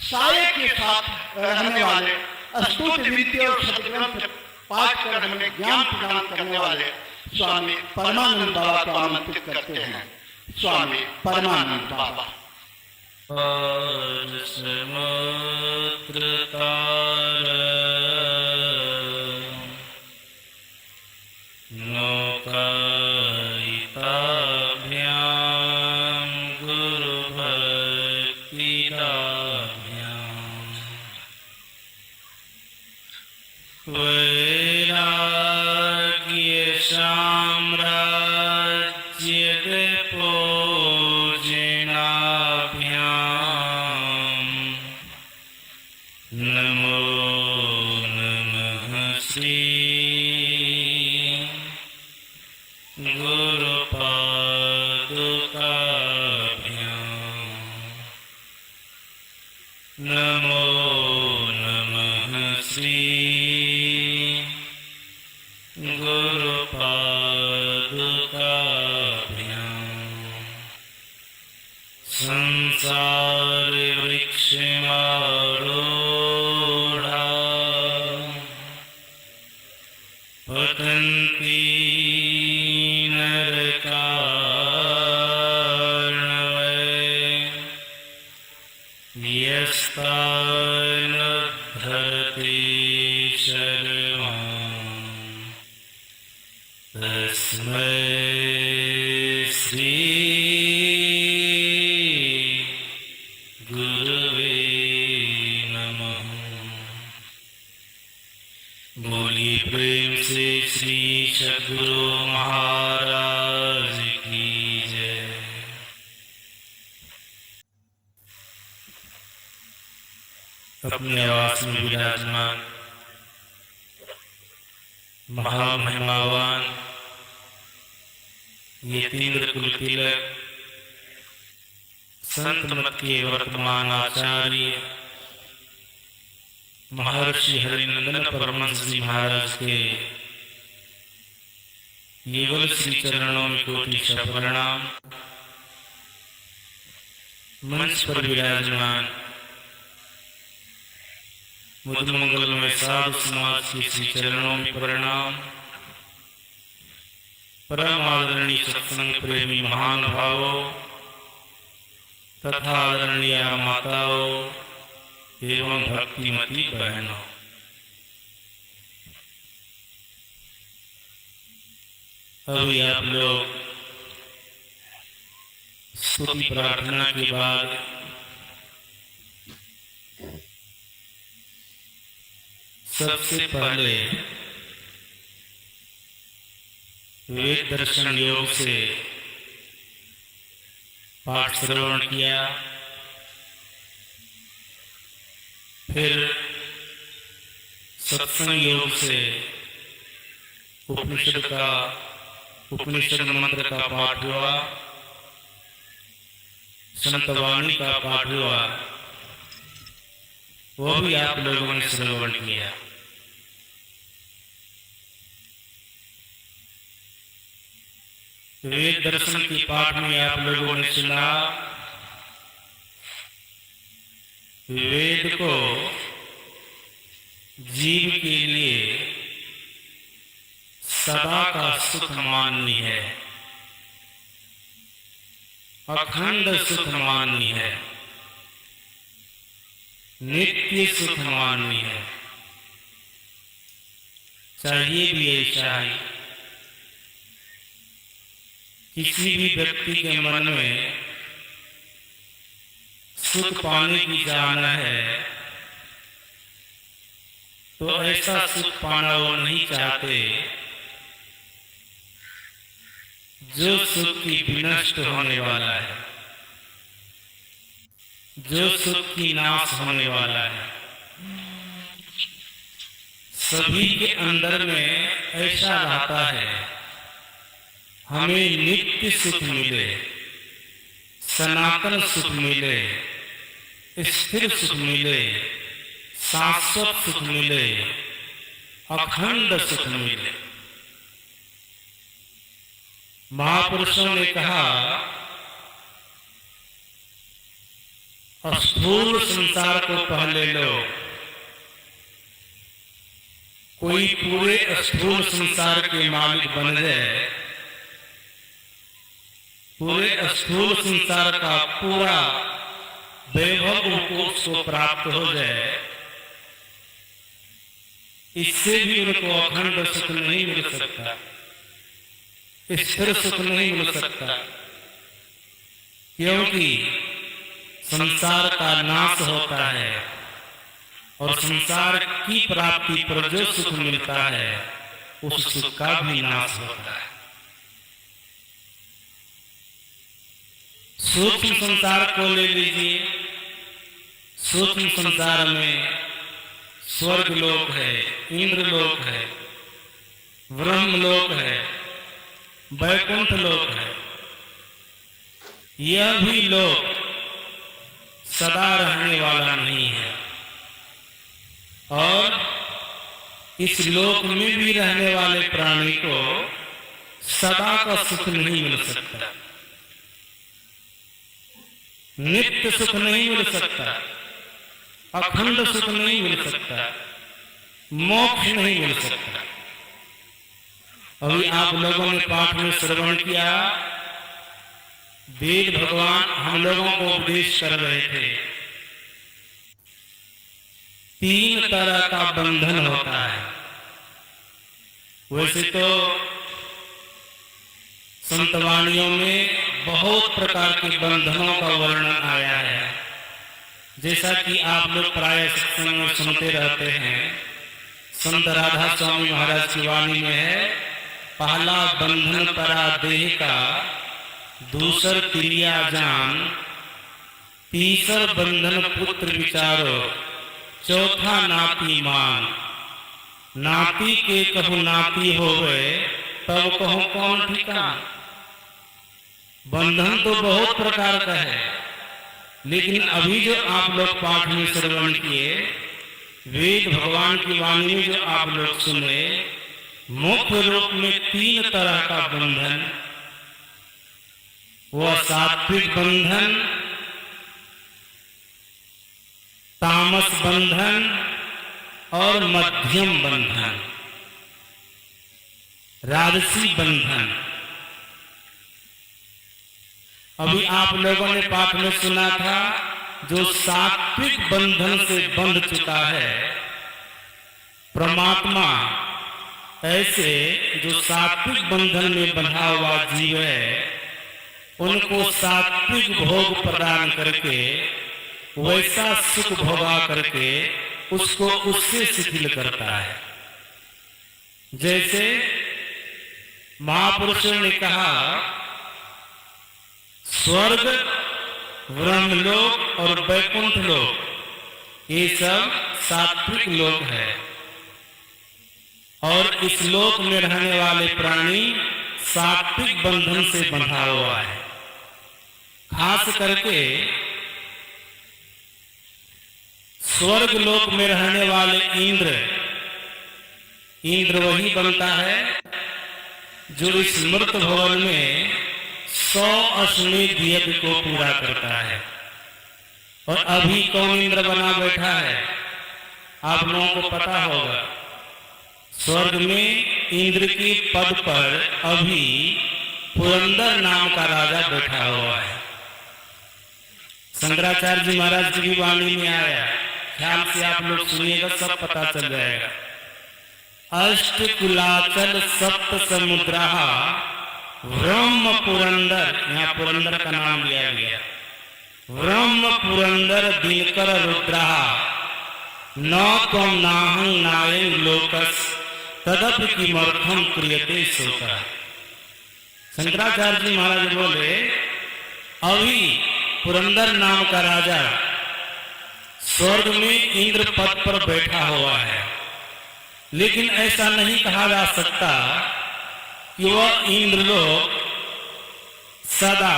साये के साथ रहने वाले, स्तुति विद्या और सदग्रंथ पाठ कर हमें ज्ञान प्रदान करने वाले स्वामी परमानंद बाबा को आमंत्रित करते हैं। स्वामी परमानंद बाबा। अपने आवास में विराजमान महामहिमावान यतीन्द्र कुल तिलक संत मत के वर्तमान आचार्य महर्षि हरिनंदन परमहंस जी महाराज के युगल श्री चरणों में कोटि प्रणाम। मंच पर विराजमान मुद्द मंगल में साधु समाज के श्री चरणों में प्रणाम। परम आदरणीय सत्संग प्रेमी महान भावों तथा आदरणीय माताओं एवं भक्तिमती बहनों, अभी आप लोग स्तुति प्रार्थना के बाद सबसे पहले वेद दर्शन योग से पाठ श्रवण किया, फिर सत्संग योग से उपनिषद मंत्र का पाठ हुआ, संतवाणी का पाठ हुआ, वो भी आप लोगों ने श्रवण किया। वेद दर्शन के पाठ में आप लोगों ने सुना वेद को जीव के लिए सदा का सुख माननी है, अखंड सुख माननी है, नित्य सुख माननी है। चाहिए भी ऐसा ही। किसी भी व्यक्ति के मन में सुख पाने की चाहना है तो ऐसा सुख पाना वो नहीं चाहते जो सुख की विनष्ट होने वाला है, जो सुख की नाश होने वाला है। सभी के अंदर में ऐसा रहता है हमें नित्य सुख मिले, सनातन सुख मिले, स्थिर सुख मिले, शाश्वत सुख मिले, अखंड सुख मिले। महापुरुषों ने कहा स्थूल संसार को पहले लो। कोई पूरे स्थूल संसार के मालिक बन जाए, पूरे स्थूल संसार का पूरा वैभव उसको प्राप्त हो जाए, इससे भी उनको अखंड सुख नहीं मिल सकता, स्थिर सुख नहीं मिल सकता, क्योंकि संसार का नाश होता है और संसार की प्राप्ति पर जो सुख मिलता है उस सुख का भी नाश होता है। सूक्ष्म संसार को ले लीजिए। सूक्ष्म संसार में स्वर्ग लोक है, इंद्र लोक है, ब्रह्म लोक है, वैकुंठ लोक है। यह भी लोक सदा रहने वाला नहीं है और इस लोक में भी रहने वाले प्राणी को सदा का सुख नहीं मिल सकता, नित्य सुख नहीं मिल सकता, अखंड सुख नहीं मिल सकता, मोक्ष नहीं मिल सकता। अभी आप लोगों ने पाठ में श्रवण किया, वेद भगवान हम लोगों को उपदेश कर रहे थे। 3 तरह का बंधन होता है। वैसे तो संतवाणियों में बहुत प्रकार के बंधनों का वर्णन आया है, जैसा कि आप लोग प्राय सत्संग में सुनते रहते हैं। संत राधा स्वामी महाराज की वाणी में है, पहला बंधन परा देह का, दूसर क्रिया जान, तीसर बंधन पुत्र विचारो, चौथा नाती मान। नाती के कहूँ नाती होवे, तब कहूँ कौन ठिकान। बंधन तो बहुत प्रकार का है, लेकिन अभी जो आप लोग पाठ में श्रवण किए, वेद भगवान की वाणी में जो आप लोग सुने, मुख्य रूप में 3 तरह का बंधन, वह सात्विक बंधन, तामस बंधन और मध्यम बंधन, राजसी बंधन। अभी आप लोगों ने पाठ में सुना था, जो सात्विक बंधन से बंध चुका है परमात्मा, ऐसे जो सात्विक बंधन में बंधा हुआ जीव है, उनको सात्विक भोग प्रदान करके, वैसा सुख भोगा करके उसको उससे शिथिल करता है। जैसे महापुरुषों ने कहा, स्वर्ग, ब्रह्मलोक और वैकुंठ लोक, ये सब सात्विक लोक है और इस लोक में रहने वाले प्राणी सात्विक बंधन से बंधा हुआ है। खास करके स्वर्ग लोक में रहने वाले इंद्र वही बनता है जो इस मृत भवन में 100 अश्वमेध यज्ञ को पूरा करता है। और अभी कौन इंद्र बना बैठा है, आप लोगों को पता होगा। स्वर्ग में इंद्र के पद पर अभी पुरंदर नाम का राजा बैठा हुआ है। शंकराचार्य जी महाराज की भी वाणी में आया, ख्याल से आप लोग सुनिएगा, सब पता चल जाएगा। अष्टकुलाचल सप्त समुद्रा ब्रह्म पुरंदर, यहाँ पुरंदर का नाम लिया गया। ब्रह्म पुरंदर दिनकर रुद्रा न त्वं नाहं नायं लोकस तदपि किमर्थं क्रियते शोकः। शंकराचार्य जी महाराज बोले, अभी पुरंदर नाम का राजा स्वर्ग में इंद्र पद पर बैठा हुआ है, लेकिन ऐसा नहीं कहा जा सकता कि वह इंद्र लोग सदा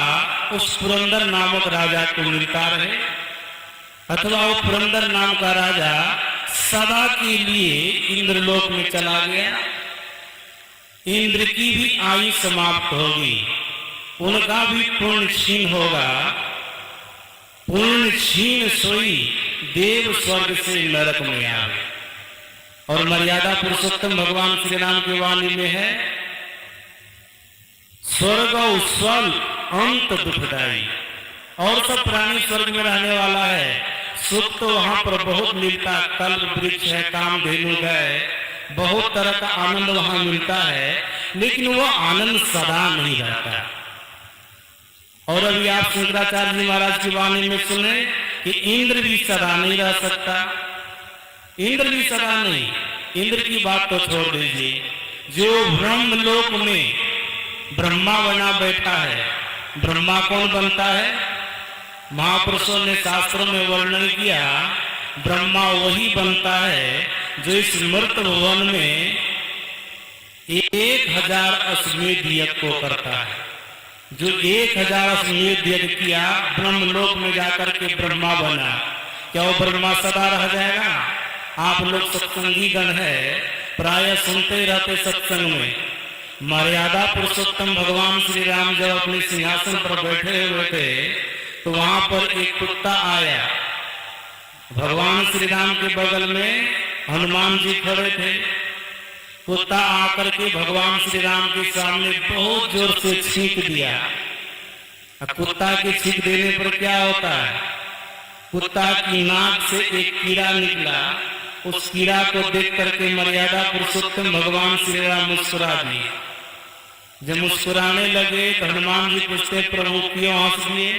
उस पुरंदर नामक राजा को मिलता रहे, अथवा वो पुरंदर नाम का राजा सदा के लिए इंद्रलोक में चला गया। इंद्र की भी आयु समाप्त होगी, उनका भी पूर्ण क्षीण होगा, पुण्य छीन सोई देव स्वर्ग से नरक में आवे। और मर्यादा पुरुषोत्तम भगवान श्री राम की वाणी में है, स्वर्ग स्वर्ग अंत दुखदाई। और सब प्राणी स्वर्ग में रहने वाला है, सुख तो वहां पर बहुत मिलता, कल्प वृक्ष है, कामधेनु है, बहुत तरह का आनंद वहां मिलता है, लेकिन वो आनंद सदा नहीं रहता। और अभी आप शंकराचार्य जी महाराज की वाणी में सुने कि इंद्र भी सदा नहीं रह सकता, इंद्र भी सदा नहीं। इंद्र की बात तो छोड़ दीजिए, जो ब्रह्मलोक में ब्रह्मा बना बैठा है, ब्रह्मा कौन बनता है? महापुरुषों ने शास्त्रों में वर्णन किया, ब्रह्मा वही बनता है जो इस मृत भवन में 1000 अश्वमेध यज्ञ को करता है। जो 1000 अश्वमेध यज्ञ किया, ब्रह्मलोक में जाकर के ब्रह्मा बना, क्या वो ब्रह्मा सदा रह जाएगा? आप लोग सत्संगी गण है, प्राय सुनते रहते सत्संग में। मर्यादा पुरुषोत्तम भगवान श्री राम जब अपने सिंहासन पर बैठे हुए थे तो वहां पर एक कुत्ता आया। भगवान श्री राम के बगल में हनुमान जी खड़े थे। कुत्ता आकर के भगवान श्री राम के सामने बहुत जोर से छींक दिया। कुत्ता के छींक देने पर क्या होता है? कुत्ता की नाक से एक कीड़ा निकला। उस कीड़ा को देख करके मर्यादा पुरुषोत्तम भगवान श्री राम मुस्कुरा दिए। जब मुस्कुराने लगे तो हनुमान जी पूछते, प्रभु क्यों हंस दिए?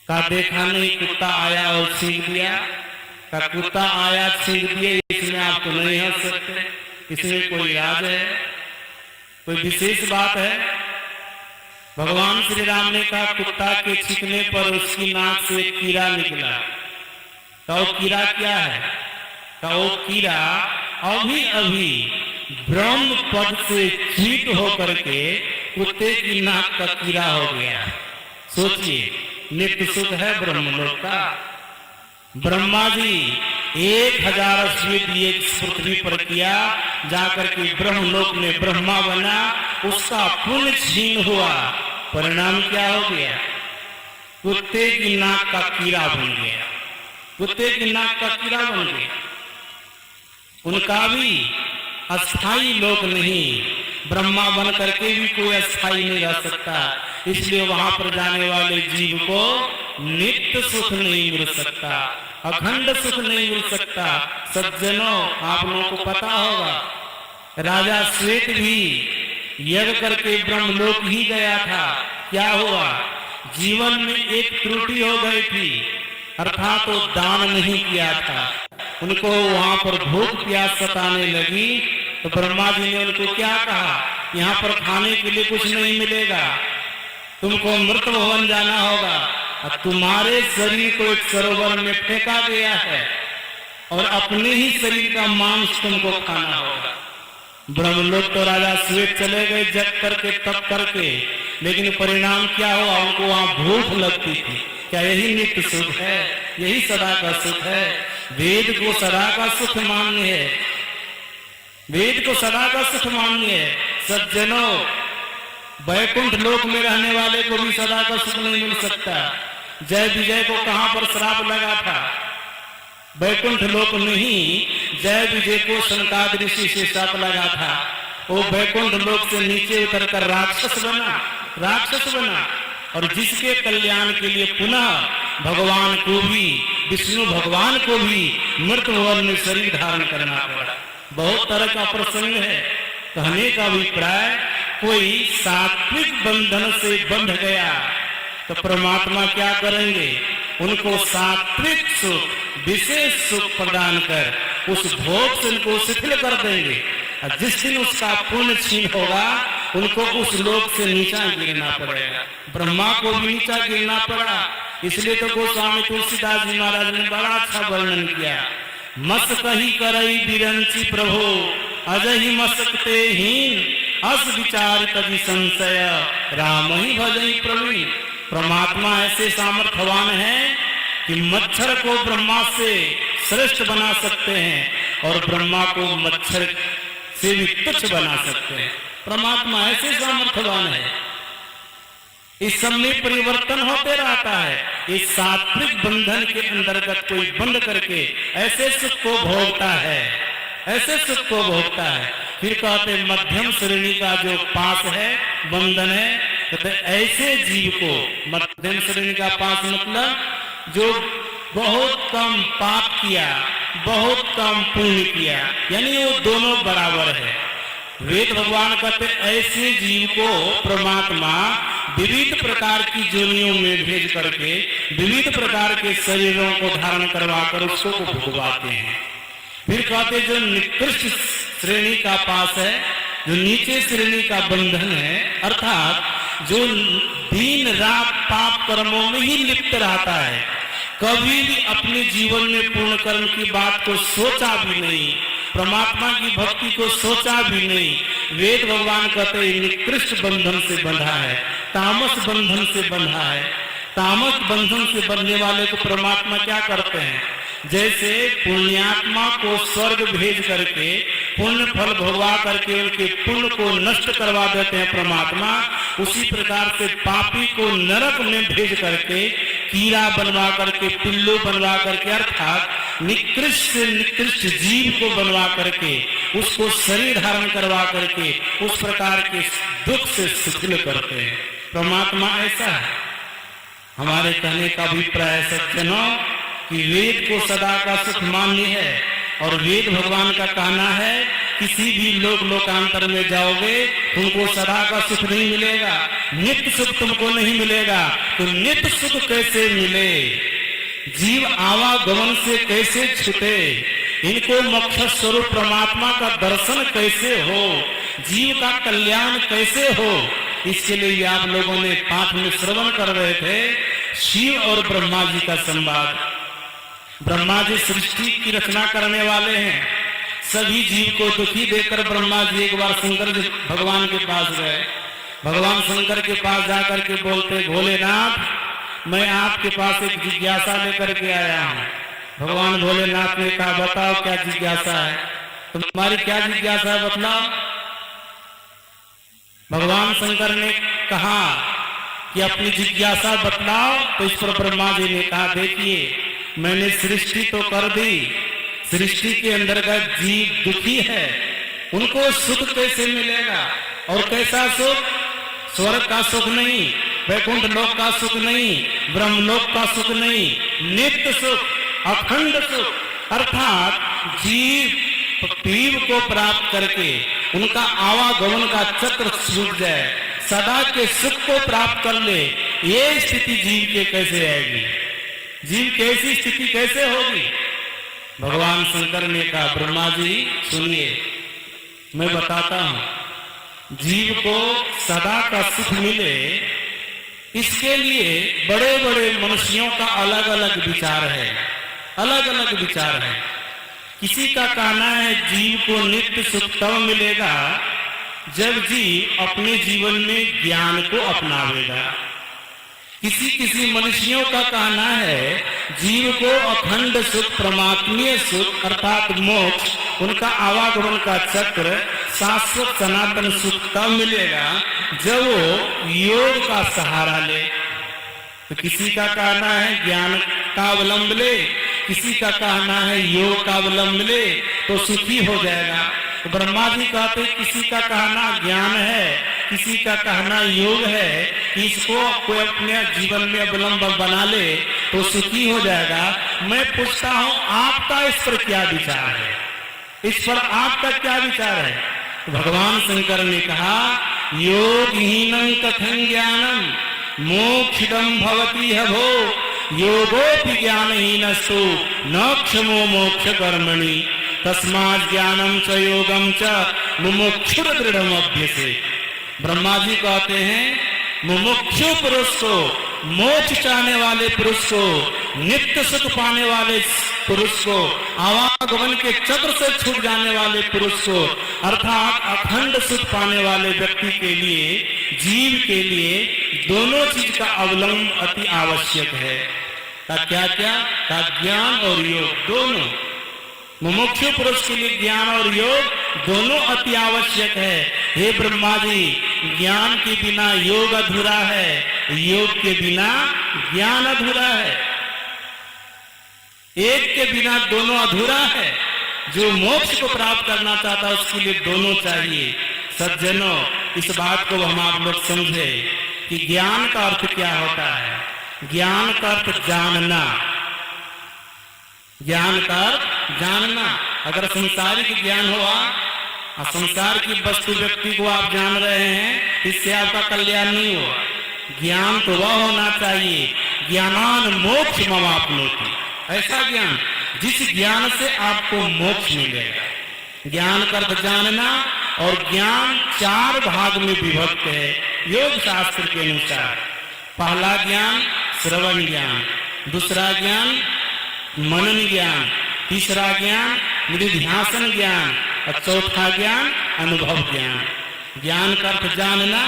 का देखा नहीं कुत्ता आया और छींक दिया? का कुत्ता आया छींक दिए, इसमें आप तो नहीं हंस सकते, इसमें कोई राज है, कोई विशेष बात है? भगवान श्री राम ने कहा कुत्ता के छींकने पर उसकी नाक से एक कीड़ा निकला। तो वो कीड़ा क्या है? तो वो कीड़ा अभी अभी ब्रह्म पद से चीट होकर के कुत्ते की नाक का कीड़ा हो गया। सोचिए, नित्य सुख है ब्रह्मलोक का। ब्रह्मा जी 1000 अश्वमेध यज्ञ पृथ्वी पर किया, जाकर के ब्रह्मलोक में ब्रह्मा बना, उसका पुण्य छीन हुआ। परिणाम क्या हो गया? कुत्ते की नाक का कीड़ा बन गया, कुत्ते की नाक का कीड़ा बन गया। उनका भी अस्थाई लोक नहीं, ब्रह्मा बन करके भी कोई अस्थाई नहीं रह सकता, इसलिए वहां पर जाने वाले जीव को नित्य सुख नहीं मिल सकता, अखंड सुख नहीं मिल सकता। सज्जनों, आप लोगों को पता होगा, राजा श्वेत भी यज्ञ करके ब्रह्मलोक ही गया था। क्या हुआ? जीवन में एक त्रुटि हो गई थी, अर्थात वो दान नहीं किया था। उनको वहां पर भूख प्यास सताने लगी तो ब्रह्मा जी ने उनको क्या कहा, यहाँ पर खाने के लिए कुछ नहीं मिलेगा, तुमको मृत भवन जाना होगा। और तुम्हारे शरीर को एक सरोवर में फेंका गया है और अपने ही शरीर का मांस तुमको खाना होगा। ब्रह्मलोक तो राजा श्वेत चले गए जग करके तप करके, लेकिन परिणाम क्या हुआ? उनको वहां भूख लगती थी। क्या यही नित्य सुख है? यही सदा का सुख है? वेद को सदा का सुख मान्य है, वेद को सदा का सुख मान्य है। सज्जनों, वैकुंठ लोक में रहने वाले को भी सदा का सुख नहीं मिल सकता। जय विजय को कहां पर श्राप लगा था? वैकुंठ लोक में ही जय विजय को सनकादिक ऋषि से श्राप लगा था। वो वैकुंठ लोक से नीचे उतरकर राक्षस बना और जिसके कल्याण के लिए पुनः भगवान को भी, विष्णु भगवान को भी मृत भवन में शरीर धारण करना पड़ा। बहुत तरह का प्रसंग है। कहने का अभिप्राय, कोई सात्विक बंधन से बंध गया तो परमात्मा क्या करेंगे? उनको सात्विक सुख, विशेष सुख प्रदान कर उस भोग से उनको शिथिल कर देंगे। और जिस दिन उसका पुण्य छीन होगा, उनको उस लोक से नीचा गिरना पड़ेगा। ब्रह्मा को भी नीचा गिरना पड़ा। इसलिए तो गोस्वामी तुलसीदास जी महाराज ने बड़ा अच्छा वर्णन किया। मस्त ही करई बिरंची प्रभु, अजहि मस्तकते हीन, अस विचार तभी संशय, राम ही भजई प्रवीण। परमात्मा ऐसे सामर्थ्यवान है कि मच्छर को ब्रह्मा से श्रेष्ठ बना सकते हैं और ब्रह्मा को मच्छर से भी तुच्छ बना सकते हैं। परमात्मा ऐसे सामर्थ्यवान है। इस सब में परिवर्तन होते रहता है। ये सात्विक बंधन के अंतर्गत कोई बंद करके ऐसे सुख को भोगता है, ऐसे सुख को भोगता है। फिर कहते मध्यम श्रेणी का जो पास है, बंधन है, कहते ऐसे जीव को, मध्यम श्रेणी का पास मतलब जो बहुत कम पाप किया, बहुत कम पुण्य किया, यानी वो दोनों बराबर है। वेद भगवान कहते ऐसे जीव को परमात्मा विविध प्रकार की जोनियों में भेज करके विविध प्रकार के शरीरों को धारण करवाकर उसको भुगवाते हैं। फिर कहते जो निकृष्ट श्रेणी का पास है, जो नीचे श्रेणी का बंधन है, अर्थात जो दिन रात पाप कर्मों में ही लिप्त रहता है, कभी भी अपने जीवन में पूर्ण कर्म की बात को सोचा भी नहीं, परमात्मा की भक्ति को सोचा भी नहीं। वेद भगवान कहते हैं निकृष्ट बंधन से बंधा है, तामस बंधन से बंधा है। तामस बंधन से बंधने वाले को परमात्मा क्या करते हैं? जैसे पुण्यात्मा को स्वर्ग भेज करके पुण्य फल भोगवा करके उनके पुण्य को नष्ट करवा देते हैं परमात्मा, उसी प्रकार से पापी को नरक में भेज करके कीड़ा बनवा करके, पिल्लू बनवा करके, अर्थात निकृष्ट से निकृष्ट जीव को बनवा करके उसको शरीर धारण करवा करके उस प्रकार के दुख से शिथिल करते हैं। परमात्मा ऐसा है। हमारे कहने का अभिप्राय सज्जनों कि वेद को सदा का सुख मान्य है, और वेद भगवान का कहना है किसी भी लोकांतर में जाओगे तुमको सदा का सुख नहीं मिलेगा, नित्य सुख तुमको नहीं मिलेगा। तो नित्य सुख कैसे मिले? जीव आवागमन से कैसे छूटे? इनको मोक्ष स्वरूप परमात्मा का दर्शन कैसे हो? जीव का कल्याण कैसे हो? इसके लिए आप लोगों ने पाठ में श्रवण कर रहे थे शिव और ब्रह्मा जी का संवाद। ब्रह्मा जी सृष्टि की रचना करने वाले हैं। सभी जीव को दुखी देकर ब्रह्मा जी एक बार शंकर जी भगवान के पास गए। भगवान शंकर के पास जाकर के बोलते, भोलेनाथ मैं आपके पास एक जिज्ञासा लेकर के आया हूँ। भगवान भोलेनाथ ने कहा बताओ क्या जिज्ञासा है? तुम्हारी क्या जिज्ञासा है बतलाओ। भगवान शंकर ने कहा कि अपनी जिज्ञासा बतलाओ। तो इस पर ब्रह्मा जी ने कहा देखिए मैंने सृष्टि तो कर दी, सृष्टि के अंतर्गत जीव दुखी है, उनको सुख कैसे मिलेगा? और कैसा सुख? स्वर्ग का सुख नहीं, वैकुंठ लोक का सुख नहीं, ब्रह्मलोक का सुख नहीं, नित्य सुख, अखंड सुख, अर्थात जीव को प्राप्त करके उनका आवागमन का चक्र छूट जाए, सदा के सुख को प्राप्त कर ले, ये स्थिति जीव के कैसे आएगी? जीव की ऐसी स्थिति कैसे होगी? भगवान शंकर ने कहा ब्रह्मा जी सुनिए मैं बताता हूं। जीव को सदा का सुख मिले इसके लिए बड़े बड़े मनुष्यों का अलग अलग विचार है, अलग अलग विचार है। किसी का कहना है जीव को नित्य सुख तब मिलेगा जब जीव अपने जीवन में ज्ञान को अपनावेगा। किसी मनुष्यों का कहना है जीव को अखंड सुख, परमात्मीय सुख अर्थात मोक्ष, उनका आवागमन का चक्र, शाश्वत सनातन सुख तब मिलेगा जब वो योग का सहारा ले। तो किसी का कहना है ज्ञान का अवलंब ले, किसी का कहना है योग का अवलंब ले तो सुखी हो जाएगा। तो ब्रह्मा जी कहते किसी का कहना ज्ञान है, किसी का कहना योग है, इसको कोई अपने जीवन में अवलंब बना ले तो सुखी हो जाएगा। मैं पूछता हूँ आपका इस पर क्या विचार है? इस पर आपका क्या विचार है? तो भगवान शंकर ने कहा योगहीनं कथं ज्ञानम मोक्षदं भवति हभो योगोपि ज्ञानहीनस्तु न क्षमो मोक्ष कर्मणि तस्मात् ज्ञानम च योगम च मुमुक्षुर दृढ़म अभ्यसे। ब्रह्मा जी कहते हैं मुमुक्षु पुरुष को, मोक्ष चाहने वाले पुरुष को, नित्य सुख पाने वाले पुरुष को, आवागमन के चक्र से छूट जाने वाले पुरुष को अर्थात अखंड सुख पाने वाले व्यक्ति के लिए, जीव के लिए दोनों चीज का अवलंब अति आवश्यक है। क्या क्या? ज्ञान और योग दोनों। मुमुक्षु पुरुष के लिए ज्ञान और योग दोनों अति आवश्यक है। हे ब्रह्मा जी ज्ञान के बिना योग अधूरा है, योग के बिना ज्ञान अधूरा है। एक के बिना दोनों अधूरा है। जो मोक्ष को प्राप्त करना चाहता है उसके लिए दोनों चाहिए। सज्जनों, इस बात को हम आप लोग समझे कि ज्ञान का अर्थ क्या होता है। ज्ञान का अर्थ जानना। ज्ञान का अर्थ जानना। अगर संसारिक ज्ञान हुआ और संसार की वस्तु व्यक्ति को आप जान रहे हैं, इससे आपका कल्याण नहीं हुआ। ज्ञान तो वह होना चाहिए, ज्ञानान मोक्ष मवाप्नोति, ऐसा ज्ञान जिस ज्ञान से आपको मोक्ष मिलेगा। ज्ञान का अर्थ जानना, और ज्ञान 4 भाग में विभक्त है योग शास्त्र के अनुसार। पहला ज्ञान श्रवण ज्ञान, दूसरा ज्ञान मनन ज्ञान, तीसरा ज्ञान निधिध्यासन ज्ञान, और चौथा ज्ञान अनुभव ज्ञान। ज्ञान का अर्थ जानना,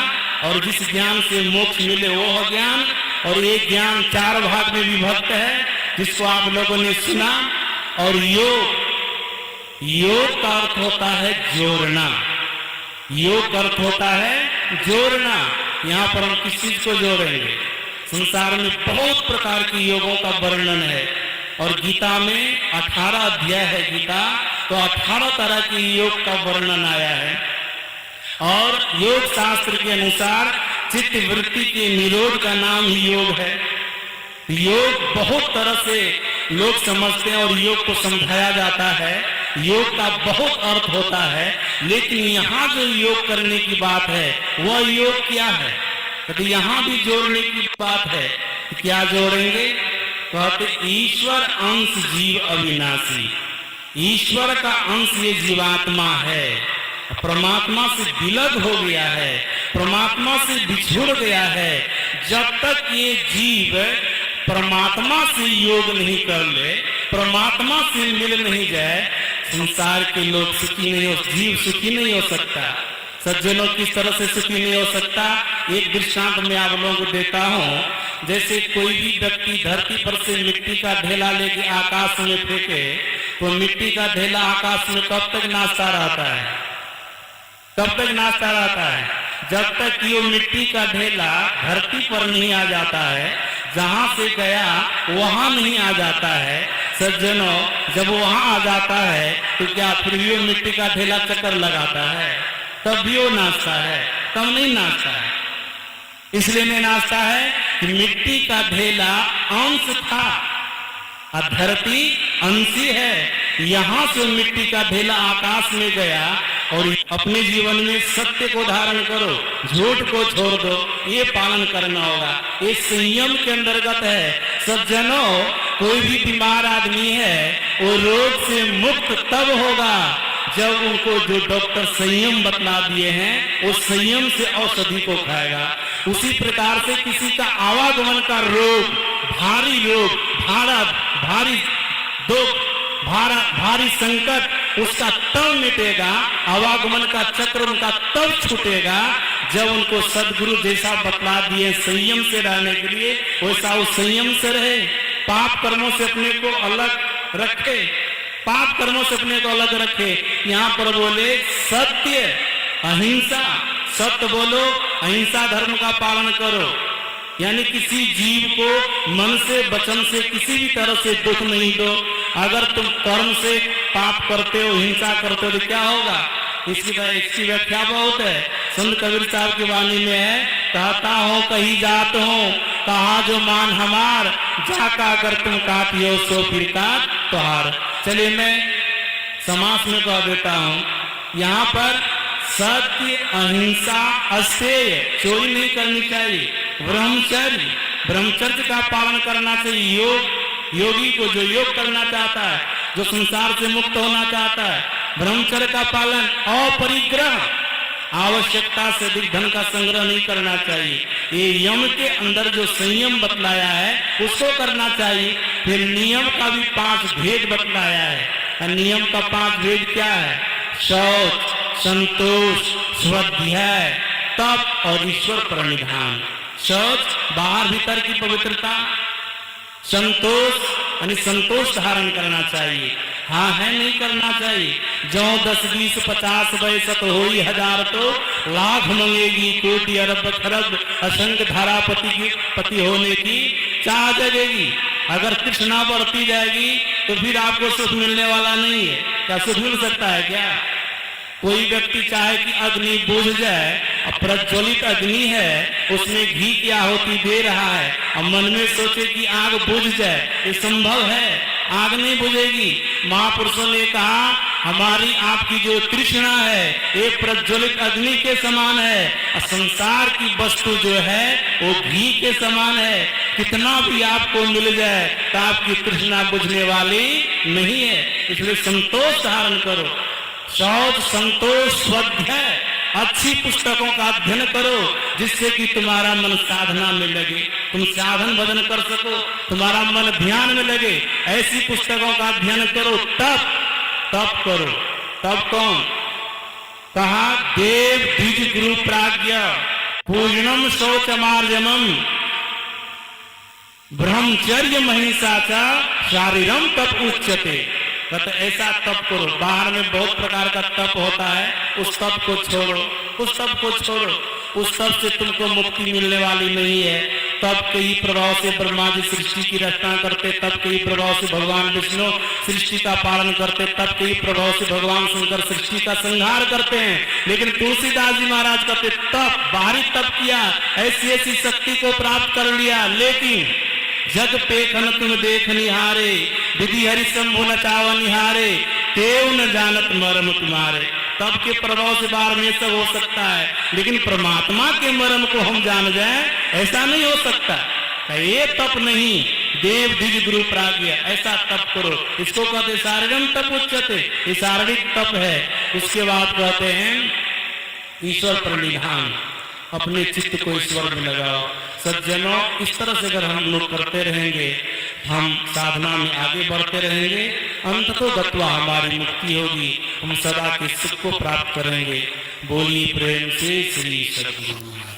और जिस ज्ञान से मोक्ष मिले वो ज्ञान। और ये ज्ञान 4 भाग में विभक्त है जिसको आप लोगों ने सुना। और योग का अर्थ होता है जोड़ना। योग का अर्थ होता है जोड़ना। यहाँ पर हम किस चीज को जोड़ेंगे? संसार में बहुत प्रकार के योगों का वर्णन है, और गीता में 18 अध्याय है गीता, तो 18 तरह के योग का वर्णन आया है। और योग शास्त्र के अनुसार चित्त वृत्ति के निरोध का नाम ही योग है। योग बहुत तरह से लोग समझते हैं और योग को समझाया जाता है। योग का बहुत अर्थ होता है, लेकिन यहाँ जो योग करने की बात है वह योग क्या है? तो यहाँ भी जोड़ने की बात है। क्या जोड़ेंगे? कहते ईश्वर अंश जीव अविनाशी। ईश्वर का अंश ये जीवात्मा है, परमात्मा से विलग हो गया है, परमात्मा से बिछुड़ गया है। जब तक ये जीव परमात्मा से योग नहीं कर ले, परमात्मा से मिल नहीं जाए, संसार के लोग सुखी नहीं हो, जीव सुखी नहीं हो सकता। सज्जनों किस तरह से सुखी नहीं हो सकता? एक दृष्टांत मैं आप लोगों को देता हूँ। जैसे कोई भी व्यक्ति धरती पर से मिट्टी का ढेला लेके आकाश में फेंके, तो मिट्टी का ढेला आकाश में कब तक नाचता रहता है? कब तक नाचता रहता है? जब तक कि वो मिट्टी का ढेला धरती पर नहीं आ जाता है, जहां से गया वहां नहीं आ जाता है। सज्जनों, जब वहां आ जाता है तो क्या फिर भी वो मिट्टी का ढेला चक्कर लगाता है? तब भी वो नाचता है? तब नहीं नाचता है। इसलिए नहीं नाचता है कि मिट्टी का ढेला अंश था और धरती अंशी है। यहाँ से मिट्टी का ढेला आकाश में गया, और अपने जीवन में सत्य को धारण करो, झूठ को छोड़ दो, ये पालन करना होगा। ये संयम के अंतर्गत है। सज्जनों, कोई भी बीमार आदमी है वो रोग से मुक्त तब होगा जब उनको जो डॉक्टर संयम बतला दिए हैं वो संयम से औषधि को खाएगा। उसी प्रकार से किसी का आवागमन का रोग, भारी रोग, भारी दुख, भारी संकट उसका तब मिटेगा, आवागमन का चक्र उनका तब छूटेगा जब उनको सदगुरु जैसा बतला दिए संयम से रहने के लिए, वैसा वो संयम से रहे। पाप कर्मों से अपने को अलग रखे, पाप कर्मों से अपने को अलग रखे। यहाँ पर बोले सत्य अहिंसा, सत्य बोलो, अहिंसा धर्म का पालन करो। यानी किसी जीव को मन से वचन से किसी भी तरह से दुख नहीं दो। अगर तुम कर्म से पाप करते हो, हिंसा करते हो, तो क्या होगा? इसकी व्याख्या बहुत है। संत कबीर साहब की वाणी में है, कहता हो कहीं जात हो, कहा जो मान हमार, जाका अगर तुम काटियो सो फिर काट तुहार। चलिए मैं समास में कह देता हूँ। यहाँ पर सत्य अहिंसा अस्तेय, चोरी नहीं करनी चाहिए, ब्रह्मचर्य का पालन करना चाहिए। योगी को जो योग करना चाहता है, जो संसार से मुक्त होना चाहता है, ब्रह्मचर्य का पालन, अपरिग्रह, आवश्यकता से अधिक धन का संग्रह नहीं करना चाहिए। ये यम के अंदर जो संयम बतलाया है उसको करना चाहिए। फिर नियम का भी 5 भेद बतलाया है। नियम का 5 भेद क्या है? शौच, संतोष, स्वाध्याय, तप और ईश्वर प्रणिधान। शौच बाहर भीतर की पवित्रता, संतोष यानी संतोष धारण करना चाहिए, हाँ है नहीं करना चाहिए। जो 10 20 50 बैसत होई हजार तो लाख मंगेगी, कोटि अरब खरब असंख्य धारापति की पति होने की चाह जगेगी। अगर तृष्णा बढ़ती जाएगी तो फिर आपको सुख मिलने वाला नहीं है। क्या सुख मिल सकता है क्या? कोई व्यक्ति चाहे कि अग्नि बुझ जाए, अब प्रज्वलित अग्नि है, उसमें घी की आहुति दे रहा है, अब मन में सोचे कि आग बुझ जाए, ये संभव है? आग नहीं बुझेगी। महापुरुषों ने कहा हमारी आपकी जो तृष्णा है ये प्रज्वलित अग्नि के समान है, और संसार की वस्तु जो है वो घी के समान है। कितना भी आपको मिल जाए तो आपकी तृष्णा बुझने वाली नहीं है। इसलिए संतोष धारण करो, शौच संतोष स्वाध्याय, अच्छी पुस्तकों का अध्ययन करो जिससे कि तुम्हारा मन साधना में लगे, तुम साधन भजन कर सको, तुम्हारा मन ध्यान में लगे। ऐसी पुस्तकों का अध्ययन करो, तप करो। तब कौन? कहा देव द्विज गुरु प्राज्ञा पूजनम शौचमार्जनम ब्रह्मचर्य महिषा च शारीरम तप उच्यते। कहते ऐसा तप करो। बाहर में बहुत प्रकार का तप होता है, उस तप को छोड़ो, उस तप को छोड़ो। उस तप से तुमको मुक्ति मिलने वाली नहीं है। तप के ही प्रभाव से ब्रह्मा जी सृष्टि की रचना करते, तप के ही प्रभाव से भगवान विष्णु सृष्टि का पालन करते, तप के ही प्रभाव से भगवान शंकर सृष्टि का संहार करते हैं। लेकिन तुलसीदास जी महाराज कहते तप, बाहरी तप किया, ऐसी ऐसी शक्ति को प्राप्त कर लिया, लेकिन जग पेखन तुम देख निहारे, विधि हरि शंभु नचाव निहारे, तेव न जानत मर्म तुम्हारे। तप के प्रभाव से बाहर में सब हो सकता है, लेकिन परमात्मा के मर्म को हम जान जाए ऐसा नहीं हो सकता। ये तप नहीं, देव द्विज गुरु प्राज्ञ, ऐसा तप करो। इसको कहते शारीरम तप उच्यते, ये शारीरिक तप है। उसके बाद कहते हैं ईश्वर प्रणिधान, अपने चित्त को ईश्वर में लगाओ। सज्जनों, इस तरह से अगर हम लोग करते रहेंगे, हम साधना में आगे बढ़ते रहेंगे, अंततो गत्वा हमारी मुक्ति होगी, हम सदा के सुख को प्राप्त करेंगे। बोलिए प्रेम से श्री सद्गुरु।